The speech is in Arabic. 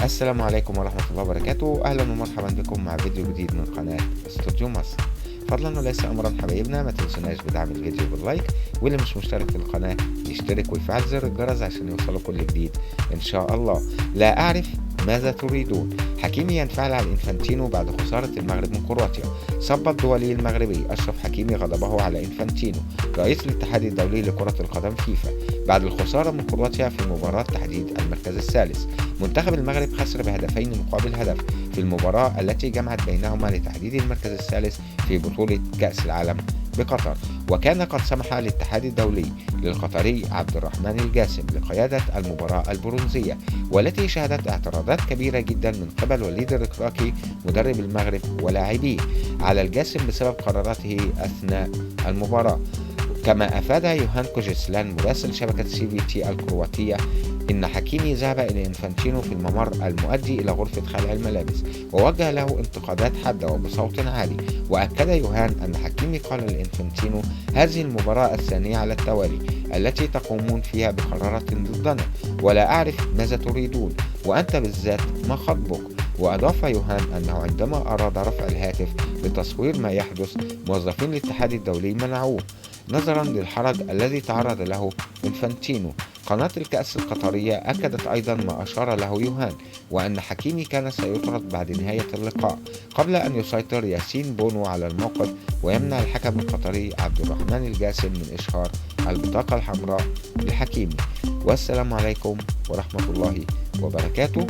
السلام عليكم ورحمة الله وبركاته. أهلا ومرحبا بكم مع فيديو جديد من قناة استوديو مصر. فضلا وليس أمرا حبايبنا، ما تنسوناش بدعم الفيديو باللايك، واللي مش مشترك في القناة يشترك ويفعل زر الجرس عشان يوصله كل جديد إن شاء الله. لا أعرف ماذا تريدون. حكيمي ينفعل على إنفانتينو بعد خسارة المغرب من كرواتيا. صب الدولي المغربي أشرف حكيمي غضبه على إنفانتينو رئيس الاتحاد الدولي لكرة القدم فيفا بعد الخسارة من كرواتيا في مباراة تحديد المركز الثالث. منتخب المغرب خسر بهدفين مقابل هدف في المباراة التي جمعت بينهما لتحديد المركز الثالث في بطولة كأس العالم بقطر، وكان قد سمح الاتحاد الدولي للقطري عبد الرحمن الجاسم لقيادة المباراة البرونزية، والتي شهدت اعتراضات كبيرة جدا من قبل وليد الركراكي مدرب المغرب ولاعبيه على الجاسم بسبب قراراته أثناء المباراة. كما أفاد يوهان كوجيسلان مراسل شبكة CVT الكرواتية إن حكيمي ذهب إلى إنفانتينو في الممر المؤدي إلى غرفة خلع الملابس ووجه له انتقادات حادة وبصوت عالي. وأكد يوهان أن حكيمي قال لإنفانتينو: هذه المباراة الثانية على التوالي التي تقومون فيها بقرارات ضدنا، ولا أعرف ماذا تريدون، وأنت بالذات ما خطبك. وأضاف يوهان أنه عندما أراد رفع الهاتف لتصوير ما يحدث، موظفين الاتحاد الدولي منعوه نظرا للحرج الذي تعرض له إنفانتينو. قناة الكأس القطرية أكدت أيضا ما أشار له يوهان، وأن حكيمي كان سيطرد بعد نهاية اللقاء قبل أن يسيطر ياسين بونو على الموقف ويمنع الحكم القطري عبد الرحمن الجاسم من إشهار البطاقة الحمراء لحكيمي. والسلام عليكم ورحمة الله وبركاته.